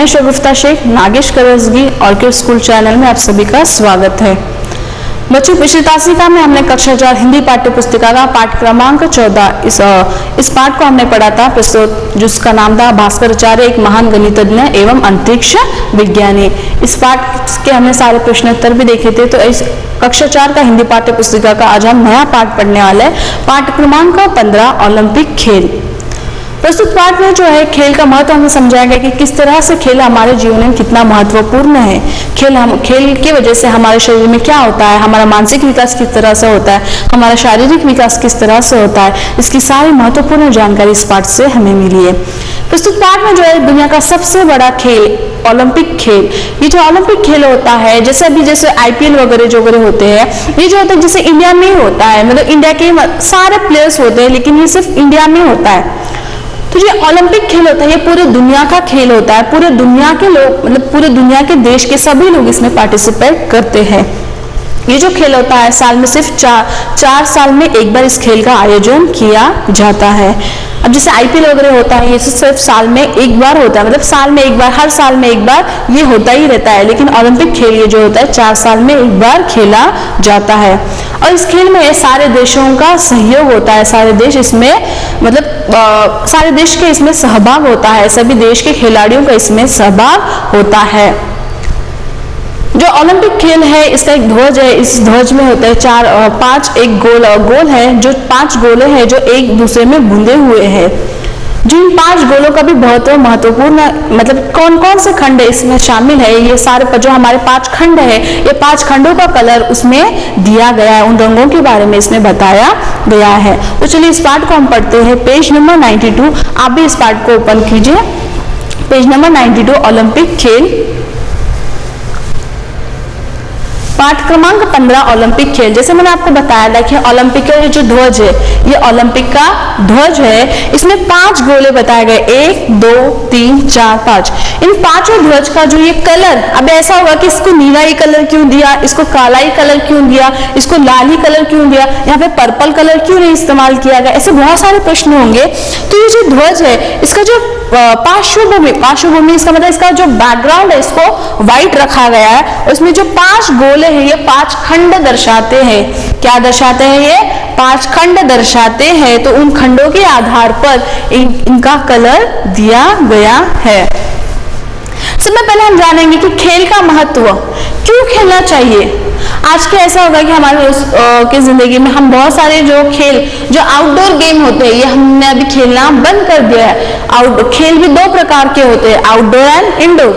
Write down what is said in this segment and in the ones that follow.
मैं Shagufta Shaikh Nagesh Karasgi Orchid School channel में आप सभी का स्वागत है। बच्चों, पिछली तासिका में हमने कक्षा 4 हिंदी पाठ्य पुस्तिका का पाठ क्रमांक 14 इस पाठ को हमने पढ़ा था, जिसका नाम था भास्कराचार्य एक महान गणितज्ञ एवं अंतरिक्ष विज्ञानी। इस पाठ के हमने सारे प्रश्नोत्तर भी देखे थे। तो इस कक्षा 4 का हिंदी पाठ्य पुस्तिका का आज हम नया पाठ पढ़ने वाले हैं। पाठ क्रमांक 15 ओलंपिक खेल। प्रस्तुत पाठ में जो है खेल का महत्व हमें समझाया गया कि किस तरह से खेल हमारे जीवन में कितना महत्वपूर्ण है। खेल की वजह से हमारे शरीर में क्या होता है, हमारा मानसिक विकास किस तरह से होता है, हमारा शारीरिक विकास किस तरह से होता है, इसकी सारी महत्वपूर्ण जानकारी इस पाठ से हमें मिली है। प्रस्तुत पाठ में जो है दुनिया का सबसे बड़ा खेल ओलंपिक खेल, ये जो ओलंपिक खेल होता है, जैसे अभी जैसे IPL वगैरह जो होते हैं, ये जो होता है जैसे इंडिया में ही होता है, मतलब इंडिया के सारे प्लेयर्स होते हैं, लेकिन ये सिर्फ इंडिया में होता है। तो ये ओलंपिक खेल होता है, ये पूरे दुनिया का खेल होता है। पूरे दुनिया के लोग, मतलब पूरे दुनिया के देश के सभी लोग इसमें पार्टिसिपेट करते हैं। ये जो खेल होता है साल में सिर्फ चार साल में एक बार इस खेल का आयोजन किया जाता है। अब जैसे IPL वगैरह होता है, ये सिर्फ साल में एक बार होता है, मतलब साल में एक बार, हर साल में एक बार ये होता ही रहता है। लेकिन ओलंपिक खेल ये जो होता है 4 साल में एक बार खेला जाता है। और इस खेल में सारे देशों का सहयोग होता है, सारे देश इसमें मतलब सारे देश के इसमें सहभाग होता है, सभी देश के खिलाड़ियों का इसमें सहभाग होता है। जो ओलंपिक खेल है इसका एक ध्वज है, इस ध्वज में होता है 5 एक गोल है, जो 5 गोले हैं जो एक दूसरे में बूंदे हुए हैं। जिन 5 गोलों का भी बहुत महत्वपूर्ण, मतलब कौन कौन से खंड इसमें शामिल है, ये सारे जो हमारे 5 खंड है, ये 5 खंडों का कलर उसमें दिया गया है, उन रंगों के बारे में इसमें बताया गया है। तो चलिए इस पाठ को हम पढ़ते हैं। पेज नंबर 92, आप भी इस पाठ को ओपन कीजिए। पेज नंबर 92, ओलंपिक खेल, पाठ क्रमांक 15 ओलंपिक खेल। जैसे मैंने आपको बताया था कि ओलंपिक का जो ध्वज है, ये ओलंपिक का ध्वज है। इसमें 5 गोले बताए गए, 1 2 3 4 5। इन 5 ध्वज का जो ये कलर, अब ऐसा होगा कि इसको नीला ही कलर क्यों दिया, इसको काला ही कलर क्यों दिया, इसको लाल ही कलर क्यों दिया, यहाँ पे पर्पल कलर क्यों नहीं इस्तेमाल किया गया, ऐसे बहुत सारे प्रश्न होंगे। तो ये जो ध्वज है, इसका जो पार्श्वभूमि इसका मतलब इसका जो बैकग्राउंड है, इसको व्हाइट रखा गया है। उसमें जो 5 गोले हैं, ये 5 खंड दर्शाते हैं। क्या दर्शाते हैं? ये 5 खंड दर्शाते हैं। तो उन खंडों के आधार पर इनका कलर दिया गया है। सबसे पहले हम जानेंगे कि खेल का महत्व, क्यों खेलना चाहिए। आज के ऐसा होगा कि हमारे की जिंदगी में हम बहुत सारे जो खेल, जो आउटडोर गेम होते हैं, ये हमने अभी खेलना बंद कर दिया है। खेल भी 2 प्रकार के होते हैं, आउटडोर एंड इंडोर।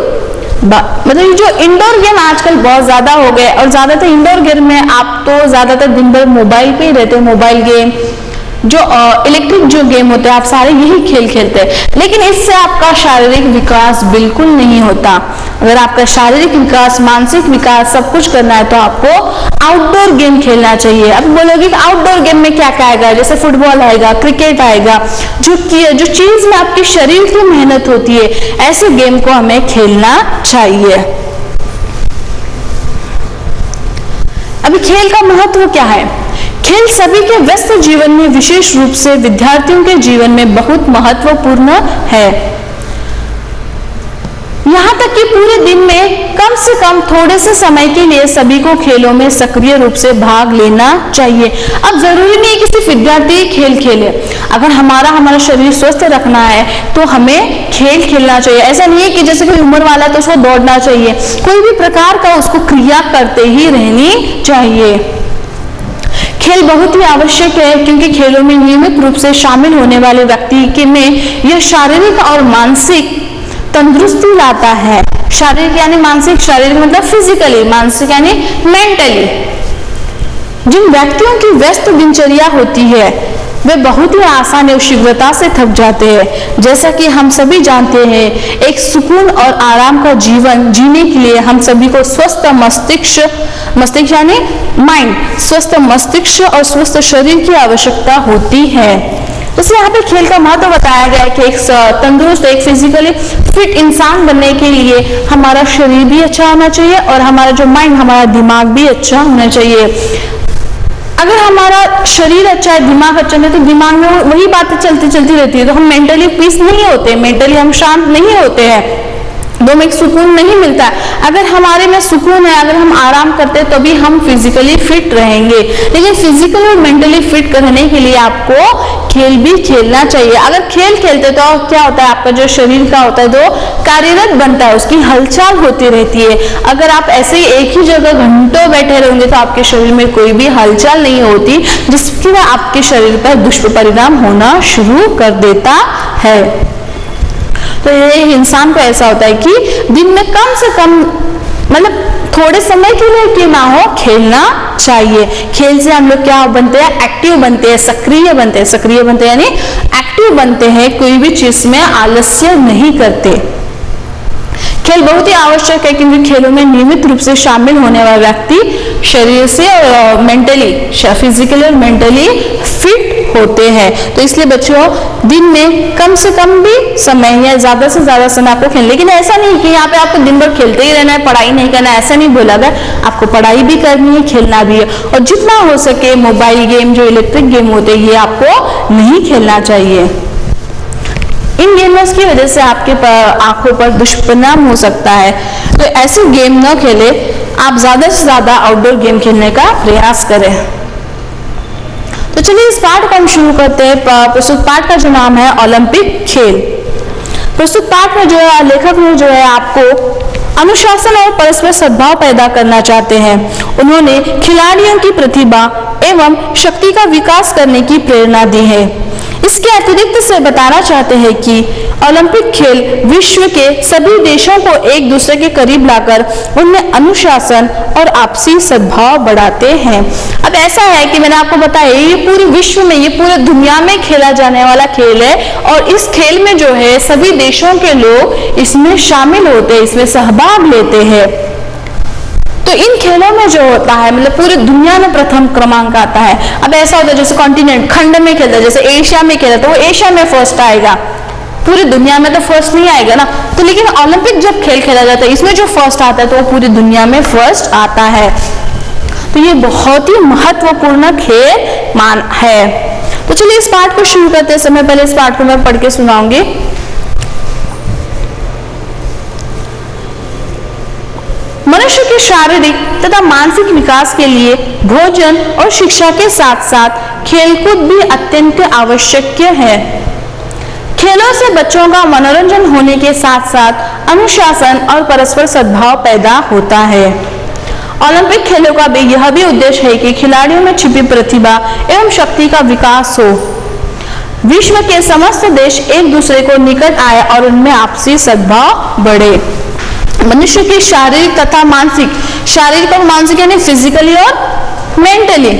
मतलब ये जो इंडोर गेम आजकल बहुत ज्यादा हो गए, और ज्यादातर इंडोर गेम में आप तो ज्यादातर दिन भर मोबाइल पे ही रहते हैं। मोबाइल गेम, जो इलेक्ट्रिक जो गेम होते हैं, आप सारे यही खेल खेलते हैं। लेकिन इससे आपका शारीरिक विकास बिल्कुल नहीं होता। अगर आपका शारीरिक विकास, मानसिक विकास सब कुछ करना है तो आपको आउटडोर गेम खेलना चाहिए। अब बोलोगे कि आउटडोर गेम में क्या क्या आएगा, जैसे फुटबॉल आएगा, क्रिकेट आएगा, जो चीज में आपके शरीर की मेहनत होती है, ऐसे गेम को हमें खेलना चाहिए। अभी खेल का महत्व क्या है? खेल सभी के व्यस्त जीवन में, विशेष रूप से विद्यार्थियों के जीवन में बहुत महत्वपूर्ण है। यहाँ तक कि पूरे दिन में कम से कम थोड़े से समय के लिए सभी को खेलों में सक्रिय रूप से भाग लेना चाहिए। अब जरूरी नहीं कि सिर्फ विद्यार्थी खेल खेले। अगर हमारा शरीर स्वस्थ रखना है तो हमें खेल खेलना चाहिए। ऐसा नहीं है कि जैसे कोई उम्र वाला तो उसको दौड़ना चाहिए, कोई भी प्रकार का उसको क्रिया करते ही रहनी चाहिए। खेल बहुत ही आवश्यक है, क्योंकि खेलों में नियमित रूप से शामिल होने वाले व्यक्ति के में यह शारीरिक और मानसिक तंदुरुस्ती लाता है। शारीरिक यानी मानसिक, शारीरिक मतलब फिजिकली, मानसिक यानी मेंटली। जिन व्यक्तियों की व्यस्त दिनचर्या होती है वे बहुत ही आसान और शीघ्रता से थक जाते हैं। जैसा कि हम सभी जानते हैं, एक सुकून और आराम का जीवन जीने के लिए हम सभी को स्वस्थ मस्तिष्क यानी माइंड, स्वस्थ मस्तिष्क और स्वस्थ शरीर की आवश्यकता होती है। जैसे यहाँ पे खेल का महत्व बताया गया है कि एक तंदुरुस्त, एक फिजिकली फिट इंसान बनने के लिए हमारा शरीर भी अच्छा होना चाहिए और हमारा जो माइंड, हमारा दिमाग भी अच्छा होना चाहिए। अगर हमारा शरीर अच्छा है, दिमाग अच्छा है, तो दिमाग में वही बातें चलती रहती है, तो हम मेंटली पीस नहीं होते, मेंटली हम शांत नहीं होते हैं। दो में सुकून नहीं मिलता है। अगर हमारे में सुकून है, अगर हम आराम करते हैं, तभी हम फिजिकली फिट रहेंगे। लेकिन फिजिकली और मेंटली फिट रहने के लिए आपको खेल भी खेलना चाहिए। अगर खेल खेलते तो क्या होता है, आपका जो शरीर का होता है तो कार्यरत बनता है, उसकी हलचल होती रहती है। अगर आप ऐसे ही एक ही जगह घंटों बैठे रहेंगे तो आपके शरीर में कोई भी हलचल नहीं होती, जिसकी वजह आपके शरीर पर दुष्परिणाम होना शुरू कर देता है। तो ये इंसान को ऐसा होता है कि दिन में कम से कम मतलब थोड़े समय के लिए क्यों ना हो खेलना चाहिए। खेल से हम लोग क्या बनते हैं, एक्टिव बनते हैं, सक्रिय बनते हैं। सक्रिय बनते हैं यानी एक्टिव बनते हैं, कोई भी चीज में आलस्य नहीं करते। खेल बहुत ही आवश्यक है क्योंकि खेलों में नियमित रूप से शामिल होने वाला व्यक्ति शरीर से मेंटली, फिजिकली और मेंटली फिट होते हैं। तो इसलिए बच्चों दिन में कम से कम भी समय या ज्यादा से ज्यादा समय आपको खेलना, लेकिन ऐसा नहीं कि यहाँ पे आपको दिन भर खेलते ही रहना है, पढ़ाई नहीं करना है, ऐसा नहीं बोला गया। आपको पढ़ाई भी करनी है, खेलना भी है, और जितना हो सके मोबाइल गेम, जो इलेक्ट्रिक गेम होते हैं, ये आपको नहीं खेलना चाहिए। इन गेम्स की वजह से आपके आंखों पर दुष्परिणाम हो सकता है। तो ऐसे गेम न खेले, आप ज्यादा से ज्यादा आउटडोर गेम खेलने का प्रयास करें। तो चलिए इस पाठ को हम शुरू करते हैं। प्रस्तुत पाठ का जो नाम है ओलंपिक खेल। प्रस्तुत पाठ में जो है लेखक ने जो है आपको अनुशासन और परस्पर सद्भाव पैदा करना चाहते हैं। उन्होंने खिलाड़ियों की प्रतिभा एवं शक्ति का विकास करने की प्रेरणा दी है। इसके अतिरिक्त से बताना चाहते हैं कि ओलंपिक खेल विश्व के सभी देशों को एक दूसरे के करीब लाकर उनमें अनुशासन और आपसी सद्भाव बढ़ाते हैं। अब ऐसा है कि मैंने आपको बताया ये पूरे विश्व में, ये पूरे दुनिया में खेला जाने वाला खेल है, और इस खेल में जो है सभी देशों के लोग इसमें शामिल होते हैं, इसमें सहभाग लेते हैं। तो इन खेलों में जो होता है मतलब पूरी दुनिया में प्रथम क्रमांक आता है। अब ऐसा होता है जैसे कॉन्टिनेंट, खंड में खेलता है, जैसे एशिया में खेला तो वो एशिया में फर्स्ट आएगा, पूरी दुनिया में तो फर्स्ट नहीं आएगा ना। तो लेकिन ओलंपिक जब खेल खेला जाता है इसमें जो फर्स्ट आता है तो वो पूरी दुनिया में फर्स्ट आता है। तो ये बहुत ही महत्वपूर्ण खेल मान है। तो चलिए इस पाठ को शुरू करते समय पहले इस पाठ को मैं पढ़ के सुनाऊंगी। मनुष्य के शारीरिक तथा मानसिक विकास के लिए भोजन और शिक्षा के साथ साथ खेलकूद भी अत्यंत आवश्यक है। खेलों से बच्चों का मनोरंजन होने के साथ साथ अनुशासन और परस्पर सद्भाव पैदा होता है। ओलंपिक खेलों का भी यह भी उद्देश्य है कि खिलाड़ियों में छिपी प्रतिभा एवं शक्ति का विकास हो, विश्व के समस्त देश एक दूसरे को निकट आए और उनमें आपसी सद्भाव बढ़े। मनुष्य की शारीरिक तथा मानसिक, शारीरिक और मानसिक यानी फिजिकली और मेंटली,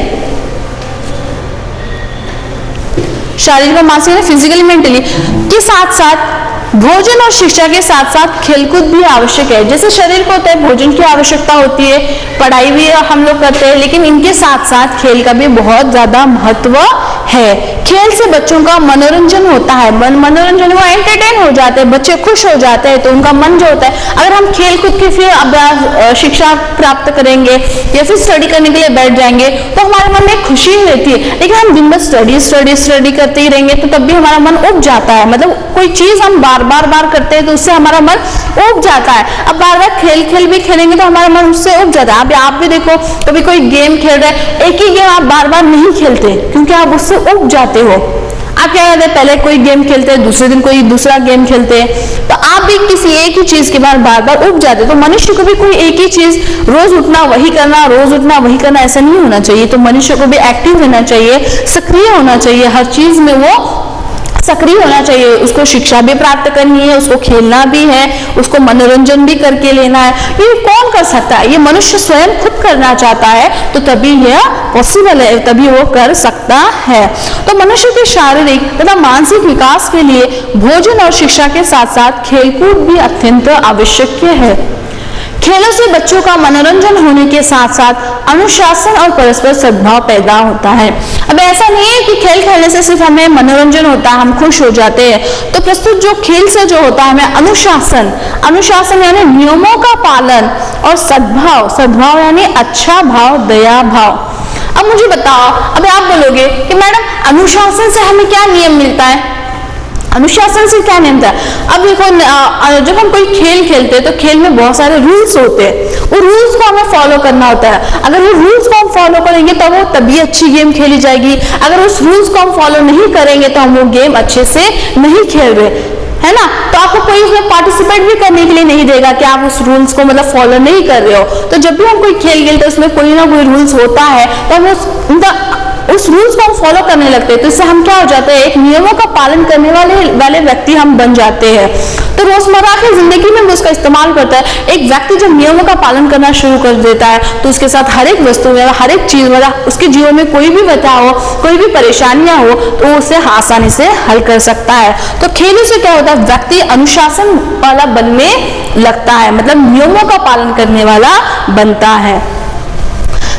शारीरिक और मानसिक यानी फिजिकली मेंटली के साथ साथ भोजन और शिक्षा के साथ साथ खेलकूद भी आवश्यक है। जैसे शरीर को होता है भोजन की आवश्यकता होती है, पढ़ाई भी हम लोग करते हैं, लेकिन इनके साथ साथ खेल का भी बहुत ज्यादा महत्व है। खेल से बच्चों का मनोरंजन होता है, मनोरंजन वो एंटरटेन हो जाते हैं, बच्चे खुश हो जाते हैं, तो उनका मन जो होता है, अगर हम खेल कूद के फिर अभ्यास शिक्षा प्राप्त करेंगे या फिर स्टडी करने के लिए बैठ जाएंगे तो हमारे मन में खुशी रहती है। लेकिन हम दिन भर स्टडी करते ही रहेंगे तो तब भी हमारा मन उब जाता है। मतलब कोई चीज हम बार बार करते हैं तो उससे हमारा मन उब जाता है। अब बार बार खेल भी खेलेंगे तो हमारा मन उससे उब जाता है। अब आप भी देखो कभी कोई गेम खेल रहे हैं, एक ही गेम आप बार बार नहीं खेलते क्योंकि आप उससे उब जाते हो। आप क्या करते हैं, पहले कोई गेम खेलते हैं, दूसरे दिन कोई दूसरा गेम खेलते हैं, तो आप भी किसी एक ही चीज के बाद बार बार उब जाते हैं। तो मनुष्य को भी कोई एक ही चीज रोज उठना वही करना, रोज उठना वही करना ऐसा नहीं होना चाहिए। तो मनुष्य को भी एक्टिव रहना चाहिए, सक्रिय होना चाहिए, हर चीज में वो सक्रिय होना चाहिए। उसको शिक्षा भी प्राप्त करनी है, उसको खेलना भी है, उसको मनोरंजन भी करके लेना है। ये कौन कर सकता है, ये मनुष्य स्वयं खुद करना चाहता है तो तभी यह पॉसिबल है, तभी वो कर सकता है। तो मनुष्य के शारीरिक तथा मानसिक विकास के लिए भोजन और शिक्षा के साथ साथ खेलकूद भी अत्यंत आवश्यक है। खेलों से बच्चों का मनोरंजन होने के साथ साथ अनुशासन और परस्पर सद्भाव पैदा होता है। अब ऐसा नहीं है कि खेल खेलने से सिर्फ हमें मनोरंजन होता है, हम खुश हो जाते हैं। तो प्रस्तुत जो खेल से जो होता है हमें अनुशासन यानी नियमों का पालन, और सद्भाव यानी अच्छा भाव, दया भाव। अब मुझे बताओ, अब आप बोलोगे कि मैडम अनुशासन से हमें क्या नियम मिलता है? अनुशासन से क्या नियम था? अब देखो जब हम कोई खेल खेलते हैं तो खेल में बहुत सारे रूल्स होते हैं, वो रूल्स को हमें फॉलो करना होता है। अगर वो रूल्स को हम फॉलो करेंगे तो वो तभी अच्छी गेम खेली जाएगी। अगर उस रूल्स को हम फॉलो नहीं करेंगे तो हम वो गेम अच्छे से नहीं खेल रहे, है ना। तो आपको कोई उसमें पार्टिसिपेट भी करने के लिए नहीं देगा कि आप उस रूल्स को मतलब फॉलो नहीं कर रहे हो। तो जब भी हम कोई खेल खेलते हैं उसमें कोई ना कोई रूल्स होता है, तो हम उस रूल्स को हम फॉलो करने लगते हैं। तो इससे हम क्या हो जाते हैं, एक नियमों का पालन करने वाले व्यक्ति हम बन जाते हैं। तो रोजमर्रा की जिंदगी में उसका इस्तेमाल करता है। एक व्यक्ति जब नियमों का पालन करना शुरू कर देता है तो उसके साथ हर एक वस्तु में, हर एक चीज में, उसके जीवन में कोई भी बचाव हो, कोई भी परेशानियां हो, तो उसे आसानी से हल कर सकता है। तो खेल से क्या होता है, व्यक्ति अनुशासन वाला बनने लगता है, मतलब नियमों का पालन करने वाला बनता है।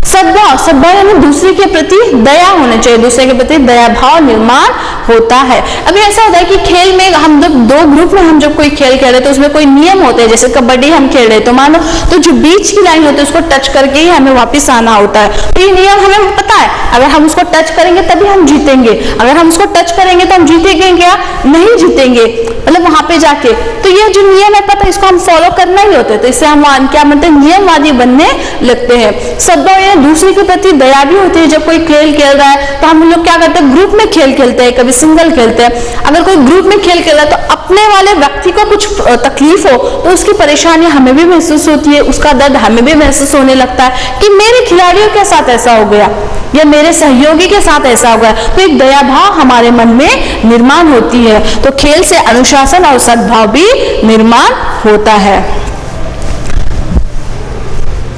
सद्भाव यानी दूसरे के प्रति दया होना चाहिए, दूसरे के प्रति दया भाव निर्माण होता है। अभी ऐसा होता है कि खेल में हम जब दो ग्रुप में हम जब कोई खेल खेल रहे तो उसमें कोई नियम होते हैं। जैसे कबड्डी हम खेल रहे तो मानो तो जो बीच की लाइन होती है उसको टच करके ही हमें वापस आना होता है। तो ये नियम हमें पता है, अगर हम उसको टच करेंगे तभी हम जीतेंगे। अगर हम उसको टच करेंगे तो हम जीतेंगे क्या? नहीं जीतेंगे, मतलब वहां पे जाके। तो ये जो नियम है पता है, इसको हम फॉलो करना ही होता है। तो इससे हम क्या मतलब नियमवादी बनने लगते हैं। सद्भाव दूसरे के प्रति दया भी होती है। जब कोई खेल खेल रहा है तो हम लोग क्या करते हैं, ग्रुप में खेल खेलते हैं, कभी सिंगल खेलते हैं। अगर कोई ग्रुप में खेल खेल रहा है तो अपने वाले व्यक्ति को कुछ तकलीफ हो तो उसकी परेशानी हमें भी महसूस होती है, उसका दर्द हमें भी महसूस होने लगता है कि मेरे खिलाड़ियों के साथ ऐसा हो गया या मेरे सहयोगी के साथ ऐसा हो गया। तो एक दया भाव हमारे मन में निर्माण होती है। तो खेल से अनुशासन और सद्भाव भी निर्माण होता है।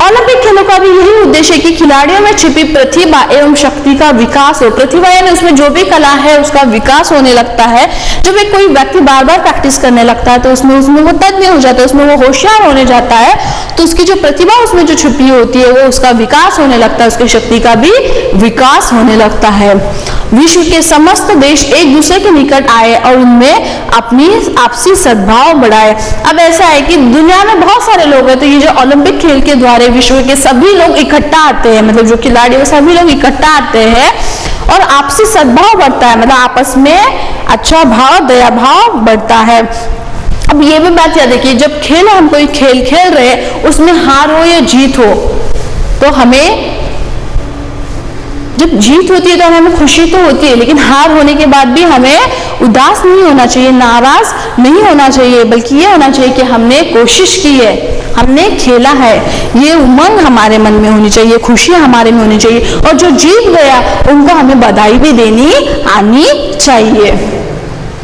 ओलंपिक खेलों का भी यही उद्देश्य है कि खिलाड़ियों में छिपी प्रतिभा एवं शक्ति का विकास हो। प्रतिभा यानी उसमें जो भी कला है उसका विकास होने लगता है। जब एक कोई व्यक्ति बार बार प्रैक्टिस करने लगता है तो उसमें वो तज्ञ हो जाता है, उसमें वो होशियार होने जाता है। तो उसकी जो प्रतिभा उसमें जो छुपी होती है वो उसका विकास होने लगता है, उसकी शक्ति का भी विकास होने लगता है। विश्व के समस्त देश एक दूसरे के निकट आए और उनमें अपनी आपसी सद्भाव बढ़ाए। अब ऐसा है कि दुनिया में बहुत सारे लोग हैं, तो ये जो ओलंपिक खेल के द्वारा विश्व के सभी लोग इकट्ठा आते हैं, मतलब जो खिलाड़ी वो सभी लोग इकट्ठा आते हैं और आपसी सद्भाव बढ़ता है, मतलब आपस में अच्छा भाव दया भाव बढ़ता है। अब ये भी बात याद रखिए, जब हम कोई खेल खेल रहे उसमें हार हो या जीत हो, तो हमें जब जीत होती है तो हमें खुशी तो होती है, लेकिन हार होने के बाद भी हमें उदास नहीं होना चाहिए, नाराज नहीं होना चाहिए, बल्कि ये होना चाहिए कि हमने कोशिश की है, हमने खेला है। ये उमंग हमारे मन में होनी चाहिए, खुशी हमारे में होनी चाहिए, और जो जीत गया उनको हमें बधाई भी देनी आनी चाहिए।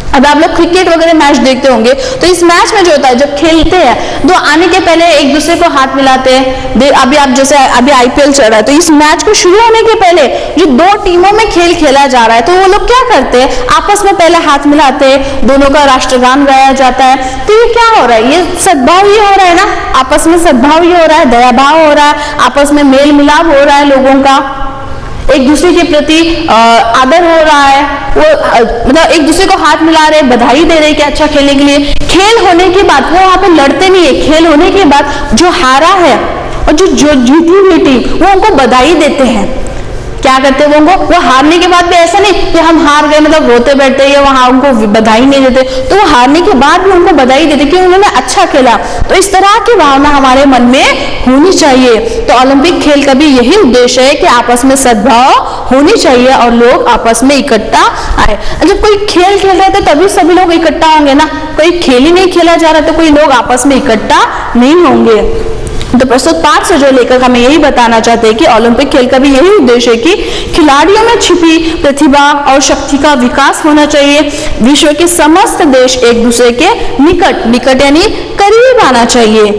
अब आप लोग क्रिकेट वगैरह मैच देखते होंगे, तो इस मैच में जो होता है जब खेलते हैं तो आने के पहले एक दूसरे को हाथ मिलाते हैं। अभी आप जैसे अभी आईपीएल चल रहा है, तो इस मैच को शुरू होने के पहले जो दो टीमों में खेल खेला जा रहा है तो वो लोग क्या करते हैं, आपस में पहले हाथ मिलाते हैं, दोनों का राष्ट्रगान गाया जाता है। तो ये क्या हो रहा है, ये सद्भाव ही हो रहा है ना, आपस में सद्भाव ही हो रहा है, दया भाव हो रहा है, आपस में मेल मिलाप हो रहा है, लोगों का एक दूसरे के प्रति आदर हो रहा है, वो मतलब एक दूसरे को हाथ मिला रहे, बधाई दे रहे कि अच्छा खेलने के लिए। खेल होने के बाद वो वहां पे लड़ते नहीं है, खेल होने के बाद जो हारा है और जो जीती हुई टीम वो उनको बधाई देते हैं। क्या करते हैं वो हारने के बाद भी ऐसा नहीं कि हम हार गए मतलब रोते बैठते या वहां उनको बधाई नहीं देते, तो वो हारने के बाद भी उनको बधाई देते कि उन्होंने अच्छा खेला। तो इस तरह की भावना हमारे मन में होनी चाहिए। तो ओलंपिक खेल का भी यही उद्देश्य है कि आपस में सद्भाव होनी चाहिए और लोग आपस में इकट्ठा आए। जब कोई खेल खेल रहे थे तभी सभी लोग इकट्ठा होंगे ना, कोई खेल ही नहीं खेला जा रहा तो कोई लोग आपस में इकट्ठा नहीं होंगे। तो प्रस्तुत पाठ से जो लेकर हमें यही बताना चाहते हैं कि ओलंपिक खेल का भी यही उद्देश्य है कि खिलाड़ियों में छिपी प्रतिभा और शक्ति का विकास होना चाहिए। विश्व के समस्त देश एक दूसरे के निकट यानी करीब आना चाहिए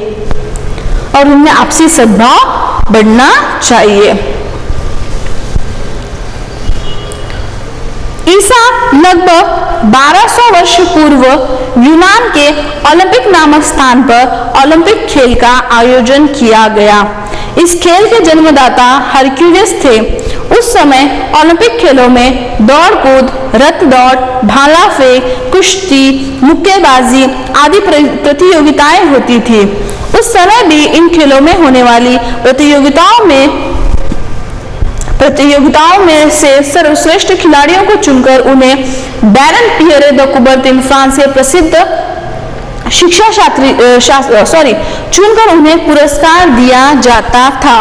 और उनमें आपसी सद्भाव बढ़ना चाहिए। ईसा लगभग 1200 वर्ष पूर्व यूनान के ओलंपिक नामक स्थान पर ओलंपिक खेल का आयोजन किया गया। इस खेल के जन्मदाता हरक्यूलिस थे। उस समय ओलंपिक खेलों में दौड़ कूद, रथ दौड़, भाला फेंक, कुश्ती, मुक्केबाजी आदि प्रतियोगिताएं होती थी। उस समय भी इन खेलों में होने वाली प्रतियोगिताओं में प्रतियोगिताओं में से सर्वश्रेष्ठ खिलाड़ियों को चुनकर उन्हें बैरन पियरे द कुबर्तिन फ्रांस के प्रसिद्ध शिक्षा शास्त्री चुनकर उन्हें पुरस्कार दिया जाता था।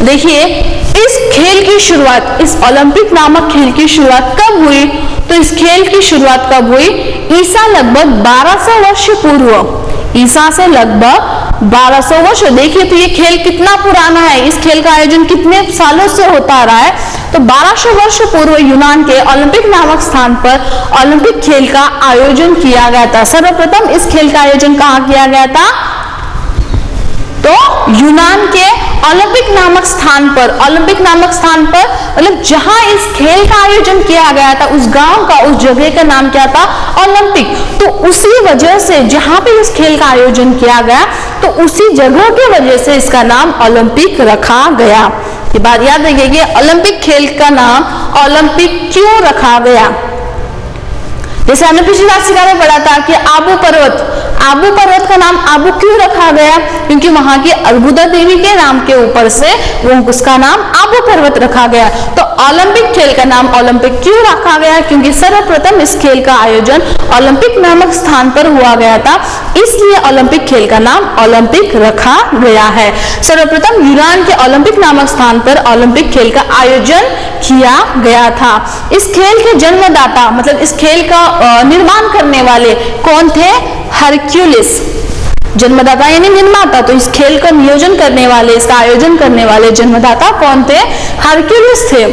देखिए, इस खेल की शुरुआत, इस ओलंपिक नामक खेल की शुरुआत कब हुई? तो इस खेल की शुरुआत कब हुई? ईसा लगभग 1200 वर्ष पूर्व, ईसा से लगभग 1200 वर्ष। देखिए तो ये खेल कितना पुराना है, इस खेल का आयोजन कितने सालों से होता आ रहा है? तो 1200 वर्ष पूर्व यूनान के ओलंपिक नामक स्थान पर ओलंपिक खेल का आयोजन किया गया था। सर्वप्रथम इस खेल का आयोजन कहाँ किया गया था? तो यूनान के ओलंपिक नामक स्थान पर, ओलंपिक नामक स्थान पर मतलब जहां इस खेल का आयोजन किया गया था, उस गांव का, उस जगह का नाम क्या था? ओलंपिक। तो उसी वजह से जहां पे इस खेल का आयोजन किया गया, तो उसी जगह की वजह से इसका नाम ओलंपिक रखा गया। ये बात याद रखिए, ओलंपिक खेल का नाम ओलंपिक क्यों रखा गया? जैसे हमने पिछली राशिका में पढ़ा था कि आबू पर्वत का नाम आबू क्यों रखा गया? क्योंकि वहां की अर्बुदा देवी के नाम के ऊपर से वो उसका नाम आबू पर्वत रखा गया। तो ओलंपिक खेल का नाम ओलंपिक क्यों रखा गया? क्योंकि सर्वप्रथम इस खेल का आयोजन ओलंपिक नामक स्थान पर हुआ गया था, इसलिए ओलंपिक खेल का नाम ओलंपिक रखा गया है। सर्वप्रथम यूनान के ओलंपिक नामक स्थान पर ओलंपिक खेल का आयोजन किया गया था। इस खेल के जन्मदाता मतलब इस खेल का निर्माण करने वाले कौन थे? हरक्यूलिस। जन्मदाता यानी निर्माता, तो इस खेल का नियोजन करने वाले, इसका आयोजन करने वाले जन्मदाता कौन थे? हरक्यूलिस थे।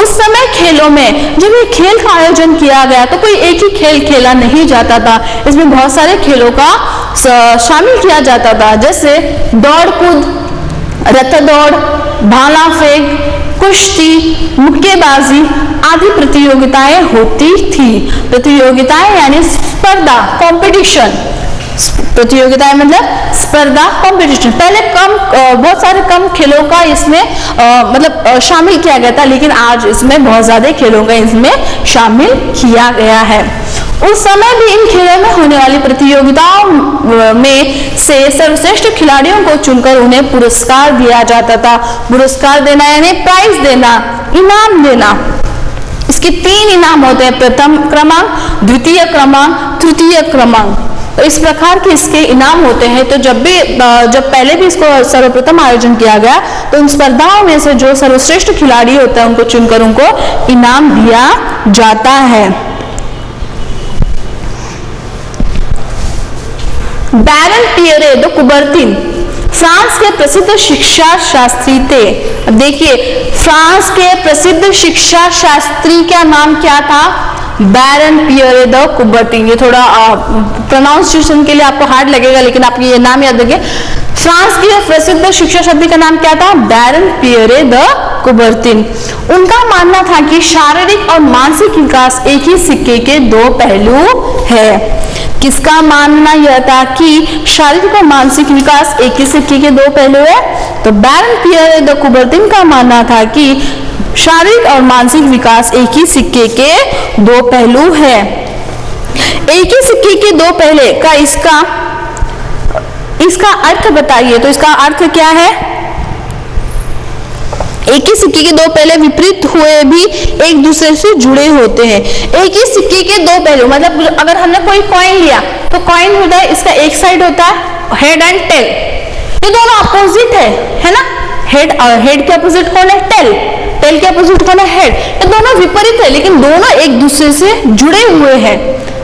उस समय खेलों में जब ये खेल का आयोजन किया गया तो कोई एक ही खेल खेला नहीं जाता था, इसमें बहुत सारे खेलों का शामिल किया जाता था, जैसे दौड़ कूद, रथ दौड़, भाला फेंक, कुश्ती, मुक्केबाजी आदि प्रतियोगिताएं होती थी। प्रतियोगिताएं यानी स्पर्धा, कंपटीशन। प्रतियोगिताएं मतलब स्पर्धा, कंपटीशन। पहले बहुत सारे कम खेलों का इसमें मतलब शामिल किया गया था, लेकिन आज इसमें बहुत ज्यादा खेलों का इसमें शामिल किया गया है। उस समय भी इन खेलों में होने वाली प्रतियोगिताओं में से सर्वश्रेष्ठ खिलाड़ियों को चुनकर उन्हें पुरस्कार दिया जाता था। पुरस्कार देना यानी प्राइज देना, इनाम देना। इसके 3 इनाम होते हैं, प्रथम क्रमांक, द्वितीय क्रमांक, तृतीय क्रमांक। तो इस प्रकार के इसके इनाम होते हैं। तो जब पहले भी इसको सर्वप्रथम आयोजन किया गया तो इन स्पर्धाओं में से जो सर्वश्रेष्ठ खिलाड़ी होता है उनको चुनकर उनको इनाम दिया जाता है। बैरन पियरे द कुबर्तिन फ्रांस के प्रसिद्ध शिक्षा शास्त्री थे। अब देखिए, फ्रांस के प्रसिद्ध शिक्षा शास्त्री का नाम क्या था? बैरन पियरे द कुबर्तिन। ये थोड़ा प्रोनाउंसिएशन के लिए आपको हार्ड लगेगा, लेकिन आप ये नाम याद रखिए। फ्रांस के प्रसिद्ध शिक्षा शास्त्री का नाम क्या था? बैरन पियरे द कुबर्तिन। उनका मानना था कि शारीरिक और मानसिक विकास एक ही सिक्के के 2 पहलू है। किसका मानना यह था कि शारीरिक और मानसिक विकास एक ही सिक्के के 2 पहलू है? तो बैरन पियरे द कुबर्तिन का मानना था कि शारीरिक और मानसिक विकास एक ही सिक्के के 2 पहलू है। एक ही सिक्के के 2 पहले का इसका अर्थ बताइए। तो इसका अर्थ क्या है? एक ही सिक्के के 2 पहले विपरीत हुए भी एक दूसरे से जुड़े होते हैं। एक ही सिक्के के 2 पहलू मतलब अगर हमने कोई कॉइन लिया तो कॉइन होता है, इसका एक साइड होता है हेड एंड टेल, ये दोनों अपोजिट है ना? हेड के अपोजिट कौन है? टेल। टेल के अपोजिट कौन है? हेड। ये दोनों विपरीत है, लेकिन दोनों एक दूसरे से जुड़े हुए हैं,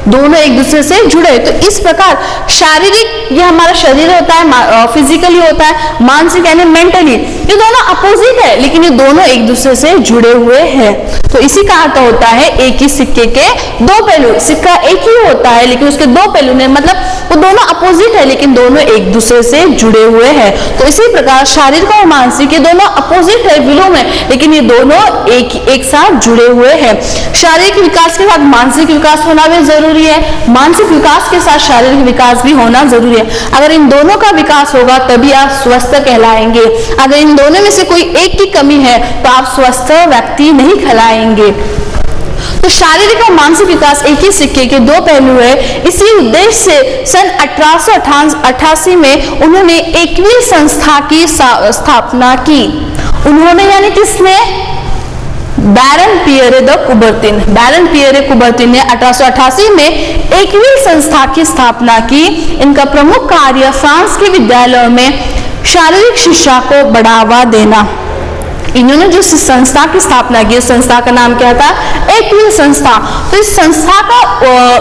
दोनों एक दूसरे से जुड़े। तो इस प्रकार शारीरिक, ये हमारा शरीर होता है, फिजिकली होता है, मानसिक यानी मेंटली, ये दोनों अपोजिट है, लेकिन ये दोनों एक दूसरे से जुड़े हुए हैं। तो इसी का अर्थ होता है एक ही सिक्के के 2 पहलू। सिक्का एक ही होता है लेकिन उसके 2 पहलू ने मतलब वो दोनों अपोजिट है, लेकिन दोनों एक दूसरे से जुड़े हुए हैं। तो इसी प्रकार शारीरिक और मानसिक ये दोनों अपोजिट है विलोम है, लेकिन ये दोनों एक साथ जुड़े हुए हैं। शारीरिक विकास के साथ मानसिक विकास होना भी जरूरी है, मानसिक विकास के साथ शारीरिक विकास भी होना जरूरी है। अगर इन दोनों का विकास होगा तभी आप स्वस्थ कहलाएंगे। अगर इन दोनों में से कोई एक की कमी है तो आप स्वस्थ व्यक्ति नहीं कहलाएंगे। तो शारीरिक और मानसिक विकास एक ही सिक्के के 2 पहलू है। इसी उद्देश्य से सन 1888 में उन्होंने एकविल संस्था की स्थापना की उन्होंने यानी किसने? बैरन पियरे द कुबर्तिन। बैरन पियरे कुबर्तिन ने 1888 में एकविल संस्था की स्थापना की। इनका प्रमुख कार्य फ्रांस के विद्यालयों में शारीरिक शिक्षा को बढ़ावा देना। इन्होंने जो संस्था की स्थापना की, संस्था का नाम क्या था? एकविल संस्था। तो इस संस्था का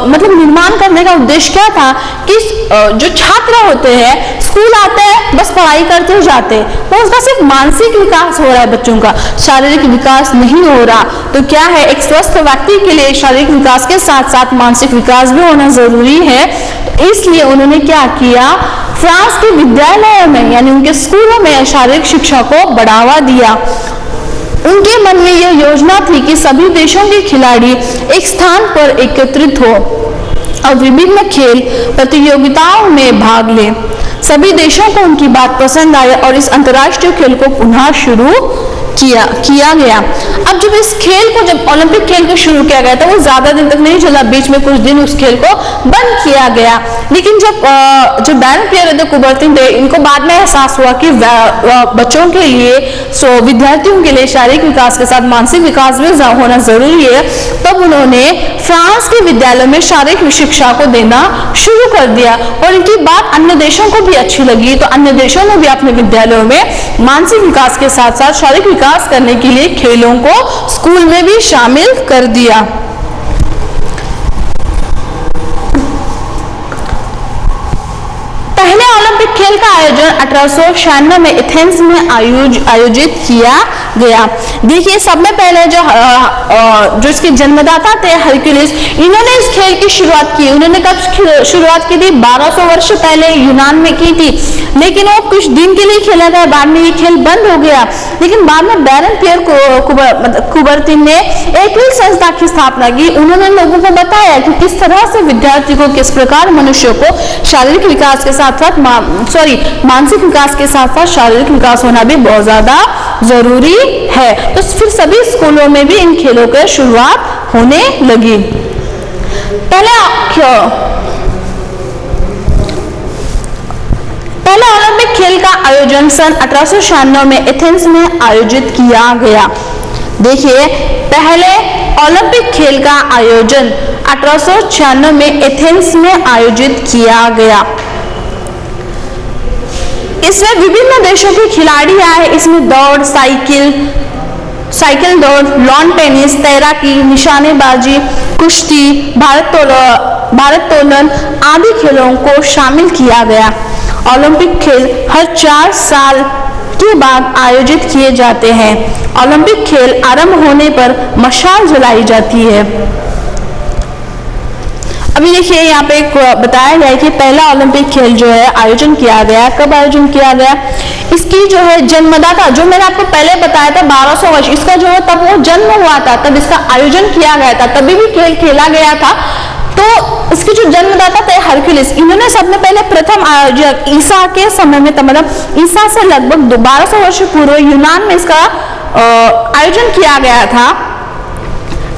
मतलब निर्माण करने का उद्देश्य क्या था कि जो छात्र होते हैं स्कूल आते हैं बस पढ़ाई करते जाते हैं, वो उसका सिर्फ मानसिक विकास हो रहा है, बच्चों का शारीरिक विकास नहीं हो रहा। तो क्या है, एक स्वस्थ व्यक्ति के लिए शारीरिक विकास के साथ साथ मानसिक विकास भी होना जरूरी है। तो इसलिए उन्होंने क्या किया, फ्रांस के विद्यालयों में यानी उनके स्कूलों में शारीरिक शिक्षा को बढ़ावा दिया। उनके मन में यह योजना थी कि सभी देशों के खिलाड़ी एक स्थान पर एकत्रित हो और विभिन्न खेल प्रतियोगिताओं में भाग लें। सभी देशों को उनकी बात पसंद आई और इस अंतर्राष्ट्रीय खेल को पुनः शुरू किया गया। अब जब इस खेल को, जब ओलंपिक खेल को शुरू किया गया था, वो ज्यादा दिन तक नहीं चला, बीच में कुछ दिन उस खेल को बंद किया गया। लेकिन जब बैरन पियरे द कुबर्तिन थे, इनको बाद में एहसास हुआ कि बच्चों के लिए, विद्यार्थियों के लिए शारीरिक विकास के साथ मानसिक विकास भी होना जरूरी है। तब उन्होंने फ्रांस के विद्यालयों में शारीरिक शिक्षा को देना शुरू कर दिया और इनकी बात अन्य देशों को भी अच्छी लगी। तो अन्य देशों ने भी अपने विद्यालयों में मानसिक विकास के साथ साथ शारीरिक विकास करने के लिए खेलों को स्कूल में भी शामिल कर दिया। पहले ओलंपिक खेल का आयोजन 1896 में एथेंस में आयोजित किया गया। देखिए, सब में पहले जो इसके जन्मदाता थे हरक्यूलिस, इन्होंने इस खेल की शुरुआत की। उन्होंने कब शुरुआत की थी? 1200 वर्ष पहले यूनान में की थी, लेकिन वो कुछ दिन के लिए खेला था, बाद में ये खेल बंद हो गया। लेकिन बाद में बैरन पियर कुबर्तिन ने एकविल संस्था की स्थापना की। उन्होंने लोगों को बताया कि किस तरह से विद्यार्थी को, किस प्रकार मनुष्य को शारीरिक विकास के साथ साथ मानसिक विकास के साथ साथ शारीरिक विकास होना भी बहुत ज्यादा जरूरी है। तो फिर सभी स्कूलों में भी इन खेलों की शुरुआत होने लगी। पहला ओलंपिक खेल का आयोजन सन 1896 में एथेंस में आयोजित किया गया। देखिए, पहले ओलंपिक खेल का आयोजन 1896 में एथेंस में आयोजित किया गया। इसमें विभिन्न देशों के खिलाड़ी आए। इसमें दौड़, साइकिल दौड़, लॉन टेनिस, तैराकी, निशानेबाजी, कुश्ती, भारोत्तोलन आदि खेलों को शामिल किया गया। ओलंपिक खेल हर 4 साल के बाद आयोजित किए जाते हैं। ओलंपिक खेल आरंभ होने पर मशाल जलाई जाती है। अभी देखिए, यहाँ पे बताया गया है कि पहला ओलंपिक खेल जो है आयोजन किया गया। कब आयोजन किया गया? इसकी जो है जन्मदाता, जो मैंने आपको पहले बताया था 1200 वर्ष, इसका जो है तब वो जन्म हुआ था, तब इसका आयोजन किया गया था, तभी भी खेल खेला गया था। तो इसके जो जन्मदाता थे हरक्यूलिस, इन्होंने सबने पहले प्रथम आयोजक ईसा के समय में, मतलब ईसा से लगभग 1200 वर्ष पूर्व यूनान में इसका आयोजन किया गया था।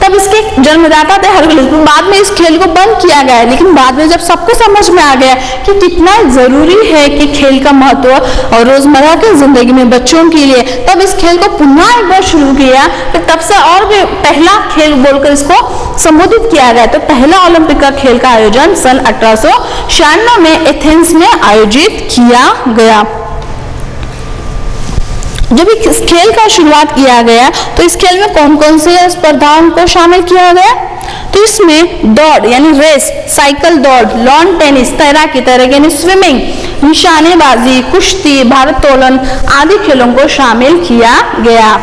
तब इसके जन्मदाता थे हरक्यूलिस। बाद में इस खेल को बंद किया गया, लेकिन बाद में जब सबको समझ में आ गया कि कितना जरूरी है कि खेल का महत्व और रोजमर्रा की जिंदगी में बच्चों के लिए, तब इस खेल को पुनः एक बार शुरू किया। तो तब से और भी पहला खेल बोलकर इसको संबोधित किया गया। तो पहला ओलंपिक का खेल का आयोजन सन 1896 में एथेंस में आयोजित किया गया। जब इस खेल का शुरुआत किया गया तो इस खेल में कौन कौन से स्पर्धाओं को शामिल किया गया? तो इसमें दौड़ यानी रेस, साइकिल दौड़, लॉन टेनिस, तैराकी यानी स्विमिंग, निशानेबाजी, कुश्ती, भारोत्तोलन आदि खेलों को शामिल किया गया।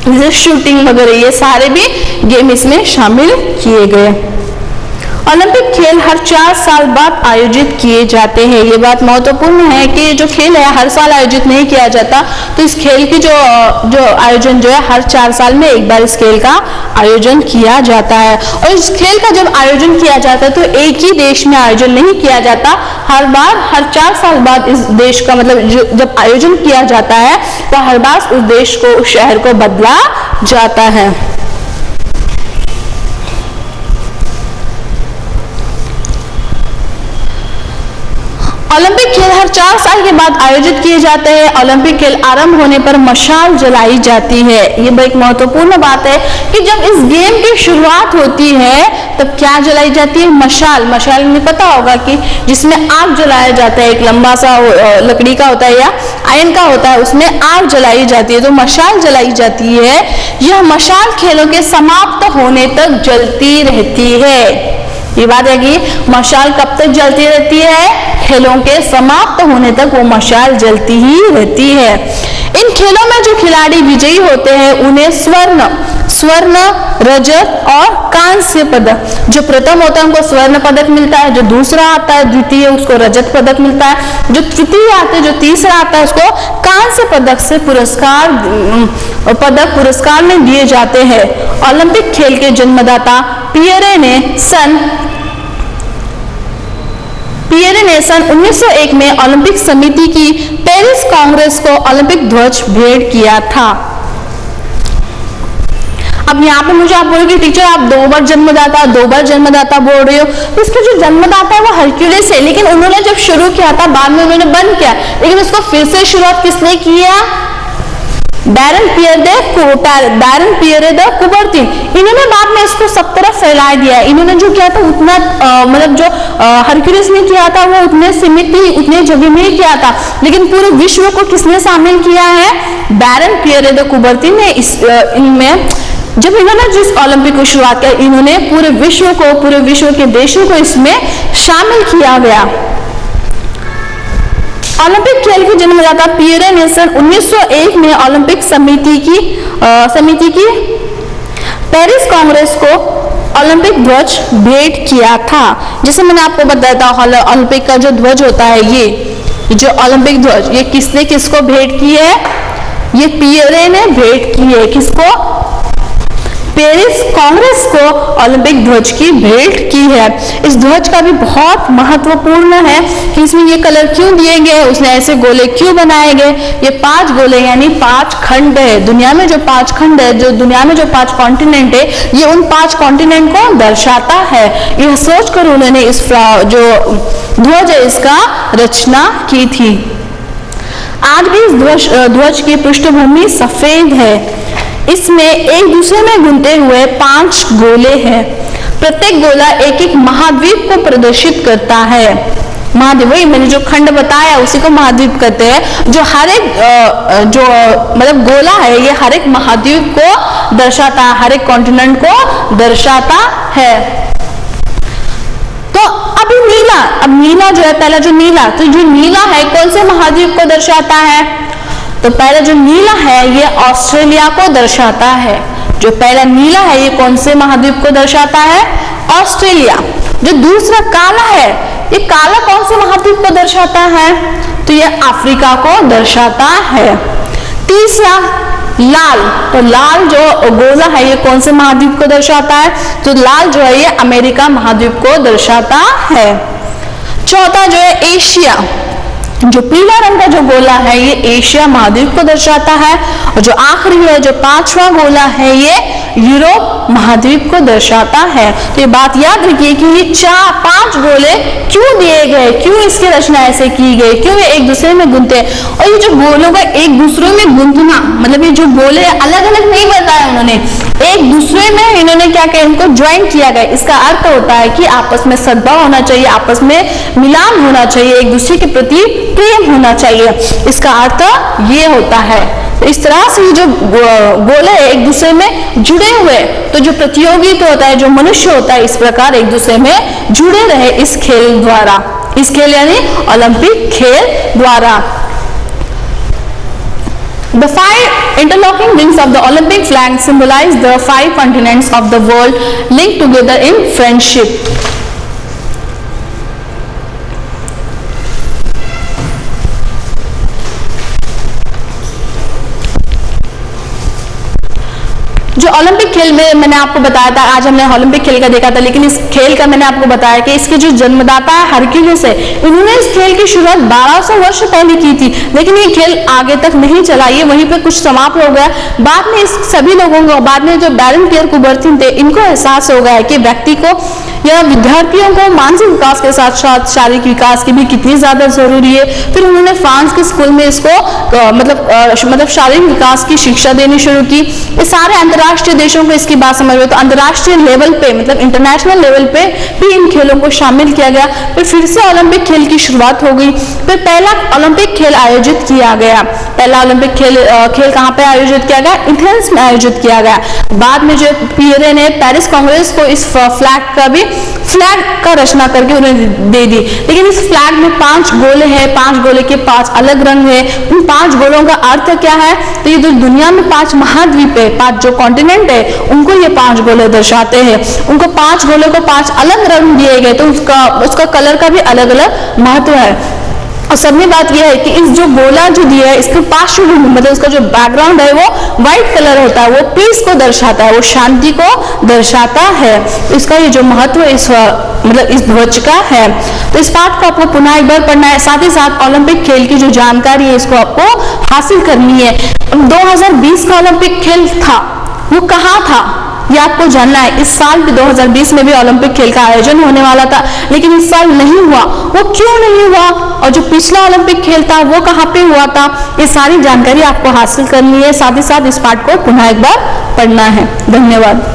जैसे शूटिंग वगैरह, ये सारे भी गेम इसमें शामिल किए गए। ओलंपिक खेल हर 4 साल बाद आयोजित किए जाते हैं। ये बात महत्वपूर्ण है कि जो खेल है हर साल आयोजित नहीं किया जाता। तो इस खेल की जो आयोजन जो है हर 4 साल में एक बार इस खेल का आयोजन किया जाता है। और इस खेल का जब आयोजन किया जाता है तो एक ही देश में आयोजन नहीं किया जाता, हर बार हर 4 साल बाद इस देश का, मतलब जब आयोजन किया जाता है तो हर बार उस देश को, उस शहर को बदला जाता है। ओलंपिक खेल हर 4 साल के बाद आयोजित किए जाते हैं। ओलंपिक खेल आरंभ होने पर मशाल जलाई जाती है। ये एक महत्वपूर्ण बात है कि जब इस गेम की शुरुआत होती है तब क्या जलाई जाती है? मशाल। मशाल में पता होगा कि जिसमें आग जलाया जाता है, एक लंबा सा लकड़ी का होता है या आयन का होता है, उसमें आग जलाई जाती है, तो मशाल जलाई जाती है। यह मशाल खेलों के समाप्त होने तक जलती रहती है। ये बात है कि मशाल कब तक जलती रहती है? खेलों के समाप्त होने तक वो मशाल जलती ही रहती है। इन खेलों में जो खिलाड़ी विजयी होते हैं उन्हें स्वर्ण, रजत और कांस्य पदक, जो प्रथम होता है उनको स्वर्ण पदक मिलता है, जो दूसरा आता है द्वितीय उसको रजत पदक मिलता है, जो तृतीय आते जो तीसरा आता है उसको कांस्य पदक से पुरस्कार में दिए जाते हैं। ओलंपिक खेल के जन्मदाता पियरे ने सन 1901 में ओलंपिक समिति की पेरिस कांग्रेस को ओलंपिक ध्वज भेंट किया था। अब यहाँ पे मुझे आप बोलोगे टीचर आप दो बार जन्मदाता बोल रहे हो, तो इसका जो जन्मदाता है वो हरक्यूलिस है, लेकिन उन्होंने जब शुरू किया था बाद में उन्होंने बंद किया, लेकिन उसको फिर से शुरुआत किसने किया? बैरन पियरे द कुबर्तिन। इन्होंने बाद में इसको सब तरफ फैला दिया। इन्होंने जो किया था उतना मतलब जो हरक्यूलिस ने किया था वो उतने सीमित ही उतने जगह में ही किया था, लेकिन पूरे विश्व को किसने शामिल किया है? बैरन पियरे द कुबर्तिन ने इनमें जब इन्होंने जिस ओलंपिक की शुरुआत किया इन्होंने पूरे विश्व के देशों को इसमें शामिल किया गया। ओलंपिक खेल के जन्मदाता पियरे ने सन 1901 में ओलंपिक समिति की पेरिस कांग्रेस को ओलंपिक ध्वज भेंट किया था। जैसे मैंने आपको बताया था ओलंपिक का जो ध्वज होता है ये जो ओलंपिक ध्वज ये किसने किसको भेंट की है? ये पियरे ने भेंट की है। किसको? पेरिस कांग्रेस को ओलंपिक ध्वज की भेंट की है। इस ध्वज का भी बहुत महत्वपूर्ण है कि इसमें ये कलर क्यों दिए गए, उसने ऐसे गोले क्यों बनाए गए। ये 5 गोले यानी 5 खंड है। दुनिया में जो 5 खंड है, जो दुनिया में जो 5 कॉन्टिनेंट है, ये उन 5 कॉन्टिनेंट को दर्शाता है। यह सोचकर उन्होंने इस जो ध्वज है इसका रचना की थी। आज भी इस ध्वज की पृष्ठभूमि सफेद है। इसमें एक दूसरे में घूमते हुए 5 गोले हैं। प्रत्येक गोला एक एक महाद्वीप को प्रदर्शित करता है। महाद्वीप वही मैंने जो खंड बताया उसी को महाद्वीप कहते हैं। जो हर एक जो मतलब गोला है ये हर एक महाद्वीप को दर्शाता है, हर एक कॉन्टिनेंट को दर्शाता है। तो अभी नीला जो है पहला जो नीला, तो जो नीला है कौन से महाद्वीप को दर्शाता है? तो पहला जो नीला है ये ऑस्ट्रेलिया को दर्शाता है। जो पहला नीला है ये कौन से महाद्वीप को दर्शाता है? ऑस्ट्रेलिया। जो दूसरा काला है ये काला कौन से महाद्वीप को दर्शाता है? तो ये अफ्रीका को दर्शाता है। तीसरा लाल, तो लाल जो गोला है ये कौन से महाद्वीप को दर्शाता है? तो लाल जो है ये अमेरिका महाद्वीप को दर्शाता है। चौथा जो है एशिया, जो पीला रंग का जो गोला है ये एशिया महाद्वीप को दर्शाता है। और जो आखिरी है जो 5वां गोला है ये यूरोप महाद्वीप को दर्शाता है। तो ये बात याद रखिए कि ये 5 गोले क्यों दिए गए, क्यों इसकी रचना ऐसे की गई, क्यों ये एक दूसरे में गुंथे। और ये जो गोलों का एक दूसरे में गुंथना मतलब ये जो गोले अलग अलग नहीं बताया उन्होंने, एक दूसरे में इन्होंने क्या किया, इनको ज्वाइन किया गया। इसका अर्थ होता है कि आपस में सद्भाव होना चाहिए, आपस में मिलान होना चाहिए, एक दूसरे के प्रति प्रेम होना चाहिए। इसका अर्थ ये होता है। तो इस तरह से जो गोले एक दूसरे में जुड़े हुए, तो जो प्रतियोगी तो होता है, जो मनुष्य होता है, इस प्रकार एक दूसरे में जुड़े रहे इस खेल द्वारा, इस खेल यानी ओलंपिक खेल द्वारा। The 5 interlocking wings of the Olympic flag symbolize the 5 continents of the world linked together in friendship. जो ओलंपिक खेल में मैंने आपको बताया था, आज हमने ओलंपिक खेल का देखा था, लेकिन इस खेल का मैंने आपको बताया कि इसके जो जन्मदाता है हरक्यूलिस है, इन्होंने इस खेल की शुरुआत 1200 वर्ष पहले की थी, लेकिन ये खेल आगे तक नहीं चला, ये वहीं पे कुछ समाप्त हो गया। बाद में इस सभी लोगों को, बाद में जो बैरन पियर कुबर्तिन थे, इनको एहसास हो गया कि व्यक्ति को या विद्यार्थियों को मानसिक विकास के साथ साथ शारीरिक विकास की भी कितनी ज्यादा जरूरी है। फिर उन्होंने फ्रांस के स्कूल में इसको मतलब शारीरिक विकास की शिक्षा देनी शुरू की। ये सारे अंतर्राष्ट्रीय देशों को इसकी बात समझ में, तो अंतर्राष्ट्रीय लेवल पे मतलब इंटरनेशनल लेवल पे भी इन खेलों को शामिल किया गया। फिर से ओलंपिक खेल की शुरुआत हो गई। फिर पहला ओलंपिक खेल आयोजित किया गया। पहला ओलंपिक खेल कहाँ पे आयोजित किया गया? एथेंस में आयोजित किया गया। बाद में जो पियरे ने पेरिस कांग्रेस को इस फ्लैग का रचना करके उन्हें दे दी, लेकिन इस फ्लैग में 5 गोले हैं, 5 गोले के 5 अलग रंग है। उन 5 गोलों का अर्थ क्या है? तो ये जो दुनिया में 5 महाद्वीप है, 5 जो कॉन्टिनेंट है, उनको ये 5 गोले दर्शाते हैं। उनको 5 गोले को 5 अलग रंग दिए गए, तो उसका कलर का भी अलग अलग महत्व है। और सबसे बात यह है कि इस जो गोला जो दिया है, इसके पार्श्वभूमि मतलब इसका जो बैकग्राउंड है वो व्हाइट कलर होता है, वो पीस को दर्शाता है, वो शांति को दर्शाता है। इसका ये जो महत्व इस ध्वज का है। तो इस बात को आपको पुनः एक बार पढ़ना है, साथ ही साथ ओलंपिक खेल की जो जानकारी है इसको आपको हासिल करनी है। 2020 का ओलंपिक खेल था, वो कहाँ था ये आपको जानना है। इस साल भी 2020 में भी ओलंपिक खेल का आयोजन होने वाला था, लेकिन इस साल नहीं हुआ। वो क्यों नहीं हुआ? और जो पिछला ओलंपिक खेल था वो कहाँ पे हुआ था? ये सारी जानकारी आपको हासिल करनी है। साथ ही साथ इस पाठ को पुनः एक बार पढ़ना है। धन्यवाद।